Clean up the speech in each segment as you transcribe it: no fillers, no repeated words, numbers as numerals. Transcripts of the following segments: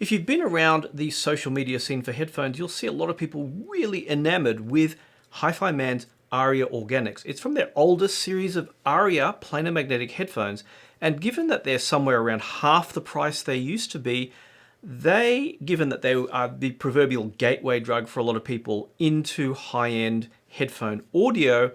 If you've been around the social media scene for headphones, you'll see a lot of people really enamored with HiFiMan's Arya Organics. It's from their oldest series of Arya planar magnetic headphones, and given that they're somewhere around half the price they used to be, given that they are the proverbial gateway drug for a lot of people into high-end headphone audio,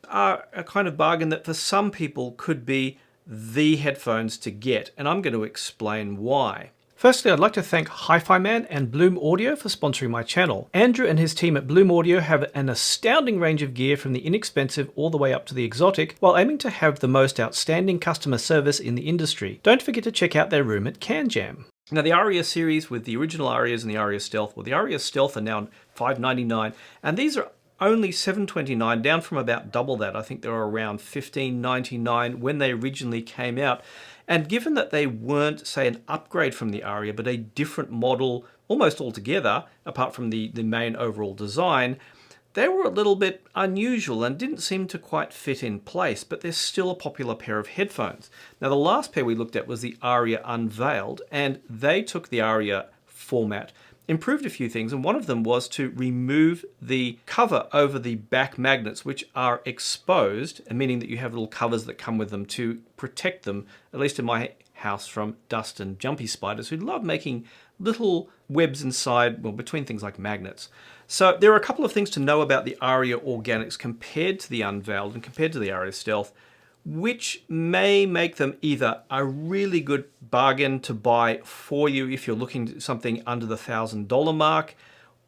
are a kind of bargain that for some people could be the headphones to get, and I'm going to explain why. Firstly, I'd like to thank HiFiMan and Bloom Audio for sponsoring my channel. Andrew and his team at Bloom Audio have an astounding range of gear from the inexpensive all the way up to the exotic, while aiming to have the most outstanding customer service in the industry. Don't forget to check out their room at CanJam. Now, the Arya series with the original Aryas and the Arya Stealth, well, the Arya Stealth are now $599, and these are only $729, down from about double that. I think they were around $15.99 when they originally came out. And given that they weren't, say, an upgrade from the Arya, but a different model almost altogether, apart from the main overall design, they were a little bit unusual and didn't seem to quite fit in place, but they're still a popular pair of headphones. Now, the last pair we looked at was the Arya Unveiled, and they took the Arya format, improved a few things, and one of them was to remove the cover over the back magnets, which are exposed, meaning that you have little covers that come with them to protect them, at least in my house, from dust and jumpy spiders who love making little webs inside, well, between things like magnets. So there are a couple of things to know about the Arya Organics compared to the Unveiled and compared to the Arya Stealth, which may make them either a really good bargain to buy for you if you're looking at something under the $1,000 mark,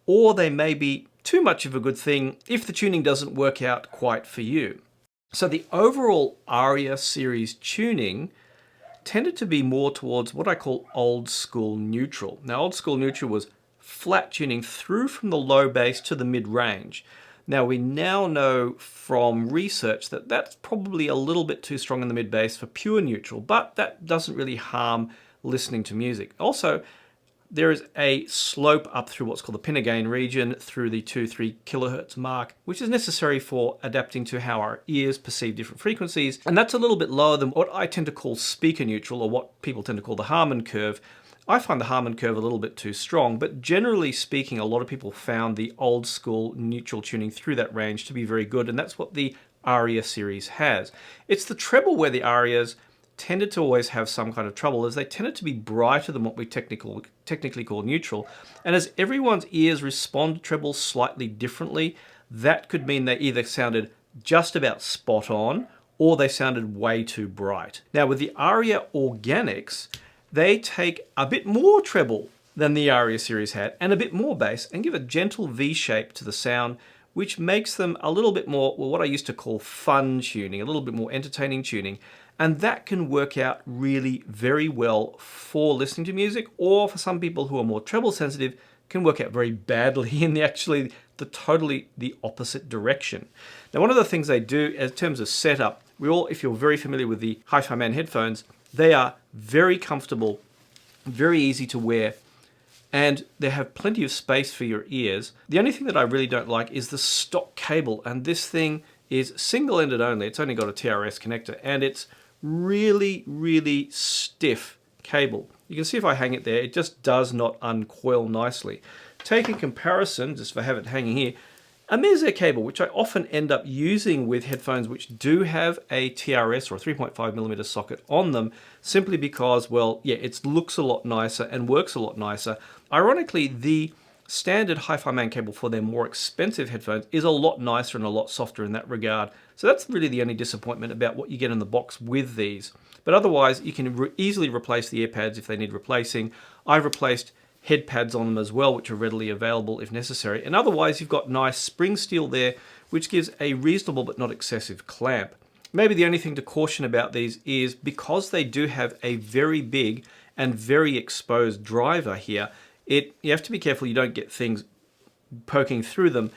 or they may be too much of a good thing if the tuning doesn't work out quite for you. So the overall Arya series tuning tended to be more towards what I call old school neutral. Now, old school neutral was flat tuning through from the low bass to the mid range. Now, we now know from research that that's probably a little bit too strong in the mid bass for pure neutral, but that doesn't really harm listening to music. Also, there is a slope up through what's called the pinna gain region through the 2-3 kilohertz mark, which is necessary for adapting to how our ears perceive different frequencies. And that's a little bit lower than what I tend to call speaker neutral, or what people tend to call the Harman curve. I find the Harman curve a little bit too strong, but generally speaking, a lot of people found the old school neutral tuning through that range to be very good, and that's what the Arya series has. It's the treble where the Aryas tended to always have some kind of trouble, as they tended to be brighter than what we technically call neutral, and as everyone's ears respond to treble slightly differently, that could mean they either sounded just about spot on, or they sounded way too bright. Now, with the Arya Organics, they take a bit more treble than the Arya series had, and a bit more bass, and give a gentle V shape to the sound, which makes them a little bit more, well, what I used to call fun tuning, a little bit more entertaining tuning. And that can work out really very well for listening to music, or for some people who are more treble sensitive, can work out very badly in the totally the opposite direction. Now, one of the things they do in terms of setup, if you're very familiar with the HiFiMan headphones, they are very comfortable, very easy to wear, and they have plenty of space for your ears. The only thing that I really don't like is the stock cable, and this thing is single-ended only. It's only got a TRS connector, and it's really, really stiff cable. You can see if I hang it there, it just does not uncoil nicely. Take in comparison, just if I have it hanging here, a Meze cable, which I often end up using with headphones which do have a TRS or a 3.5mm socket on them, simply because, well, yeah, it looks a lot nicer and works a lot nicer. Ironically, the standard HiFiMan cable for their more expensive headphones is a lot nicer and a lot softer in that regard. So that's really the only disappointment about what you get in the box with these. But otherwise, you can easily replace the earpads if they need replacing. I've replaced head pads on them as well, which are readily available if necessary. And otherwise, you've got nice spring steel there, which gives a reasonable but not excessive clamp. Maybe the only thing to caution about these is because they do have a very big and very exposed driver here, you have to be careful you don't get things poking through them.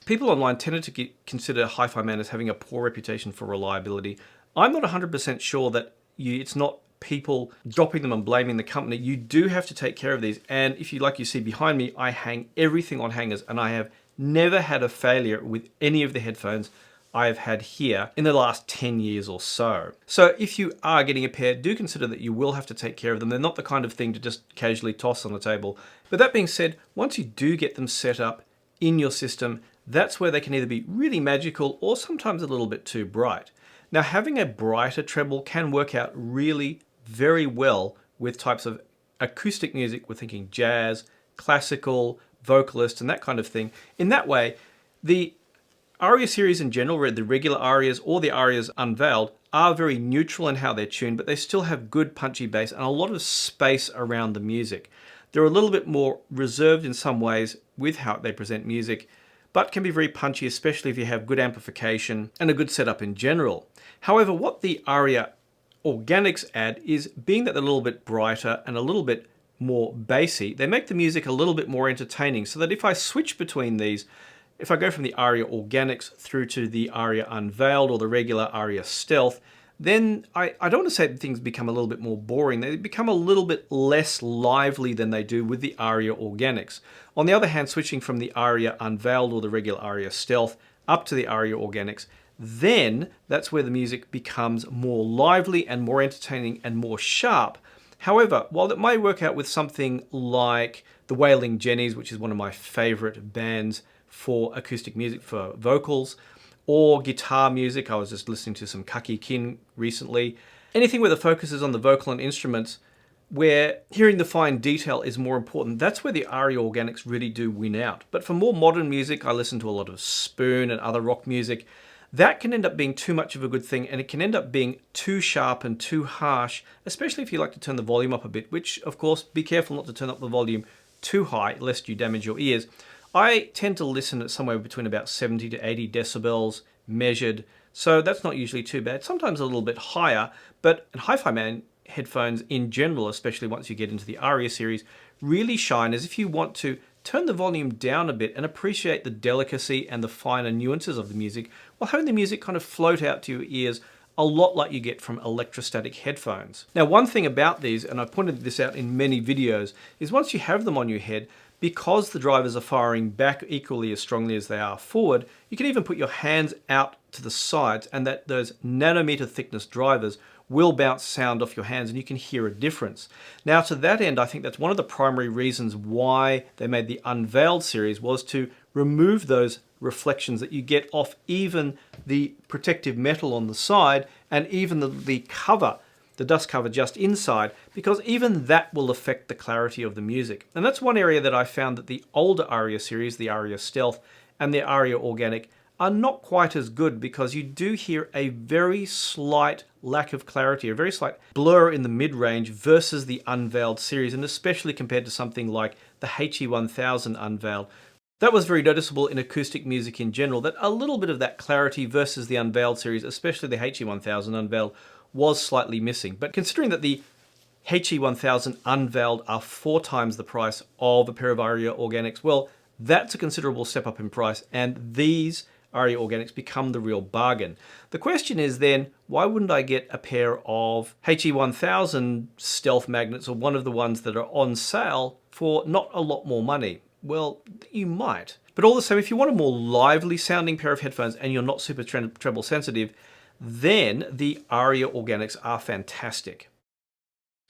People online tended to consider HiFiMan as having a poor reputation for reliability. I'm not 100% sure that it's not people dropping them and blaming the company. You do have to take care of these, and if you see behind me, I hang everything on hangers, and I have never had a failure with any of the headphones I've had here in the last 10 years or so. So if you are getting a pair, do consider that you will have to take care of them. They're not the kind of thing to just casually toss on the table. But that being said, once you do get them set up in your system, that's where they can either be really magical or sometimes a little bit too bright. Now, having a brighter treble can work out really very well with types of acoustic music. We're thinking jazz, classical, vocalist, and that kind of thing. In that way, the Arya series in general, the regular Arias or the Arias Unveiled, are very neutral in how they're tuned, but they still have good punchy bass and a lot of space around the music. They're a little bit more reserved in some ways with how they present music, but can be very punchy, especially if you have good amplification and a good setup in general. However, what the Arya Organics add is, being that they're a little bit brighter and a little bit more bassy, they make the music a little bit more entertaining, so that if I switch between these, if I go from the Arya Organics through to the Arya Unveiled or the regular Arya Stealth, then I don't want to say that things become a little bit more boring. They become a little bit less lively than they do with the Arya Organics. On the other hand, switching from the Arya Unveiled or the regular Arya Stealth up to the Arya Organics, then that's where the music becomes more lively and more entertaining and more sharp. However, while it may work out with something like the Wailing Jennies, which is one of my favorite bands for acoustic music for vocals, or guitar music. I was just listening to some Kaki Kin recently. Anything where the focus is on the vocal and instruments, where hearing the fine detail is more important, that's where the Arya Organics really do win out. But for more modern music, I listen to a lot of Spoon and other rock music. That can end up being too much of a good thing, and it can end up being too sharp and too harsh, especially if you like to turn the volume up a bit, which, of course, be careful not to turn up the volume too high lest you damage your ears. I tend to listen at somewhere between about 70 to 80 decibels measured, so that's not usually too bad. Sometimes a little bit higher, but HiFiMan headphones in general, especially once you get into the Arya series, really shine as if you want to turn the volume down a bit and appreciate the delicacy and the finer nuances of the music, while having the music kind of float out to your ears a lot like you get from electrostatic headphones. Now, one thing about these, and I've pointed this out in many videos, is once you have them on your head, because the drivers are firing back equally as strongly as they are forward, you can even put your hands out to the sides, and that those nanometer thickness drivers will bounce sound off your hands and you can hear a difference. Now, to that end, I think that's one of the primary reasons why they made the Unveiled series, was to remove those reflections that you get off even the protective metal on the side and even the cover, the dust cover just inside, because even that will affect the clarity of the music. And that's one area that I found that the older Arya series, the Arya Stealth and the Arya Organic, are not quite as good, because you do hear a very slight lack of clarity, a very slight blur in the mid-range versus the Unveiled series, and especially compared to something like the HE1000 Unveiled. That was very noticeable in acoustic music in general, that a little bit of that clarity versus the Unveiled series, especially the HE1000 Unveiled, was slightly missing. But considering that the HE1000 Unveiled are 4 times the price of a pair of Arya Organics, well, that's a considerable step up in price, and these Arya Organics become the real bargain. The question is then, why wouldn't I get a pair of HE1000 stealth magnets, or one of the ones that are on sale, for not a lot more money? Well, you might. But all the same, if you want a more lively sounding pair of headphones and you're not super treble sensitive, then the Arya Organics are fantastic.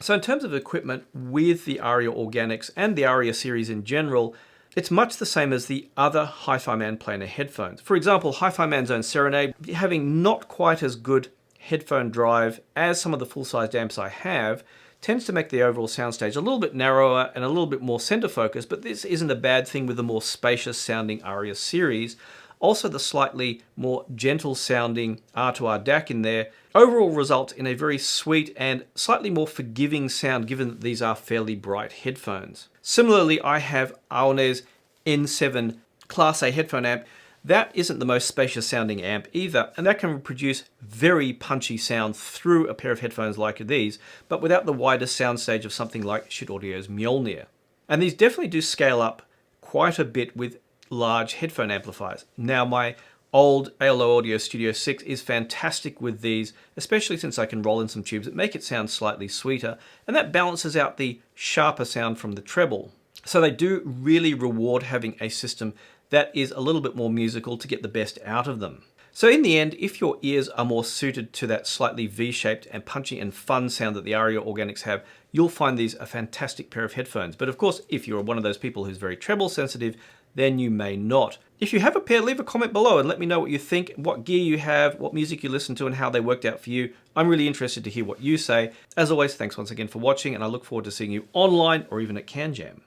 So in terms of equipment with the Arya Organics and the Arya series in general, it's much the same as the other HiFiMan planar headphones. For example, HiFiMan's own Serenade, having not quite as good headphone drive as some of the full-sized amps I have, tends to make the overall soundstage a little bit narrower and a little bit more center focused, but this isn't a bad thing with the more spacious sounding Arya series. Also, the slightly more gentle sounding R2R DAC in there overall results in a very sweet and slightly more forgiving sound, given that these are fairly bright headphones. Similarly, I have Aone's N7 Class A headphone amp. That isn't the most spacious sounding amp either, and that can produce very punchy sound through a pair of headphones like these, but without the wider soundstage of something like Schiit Audio's Mjolnir. And these definitely do scale up quite a bit with large headphone amplifiers. Now, my old ALO Audio Studio 6 is fantastic with these, especially since I can roll in some tubes that make it sound slightly sweeter, and that balances out the sharper sound from the treble. So they do really reward having a system that is a little bit more musical to get the best out of them. So in the end, if your ears are more suited to that slightly V-shaped and punchy and fun sound that the Arya Organics have, you'll find these a fantastic pair of headphones. But of course, if you're one of those people who's very treble sensitive, then you may not. If you have a pair, leave a comment below and let me know what you think, what gear you have, what music you listen to, and how they worked out for you. I'm really interested to hear what you say. As always, thanks once again for watching, and I look forward to seeing you online or even at CanJam.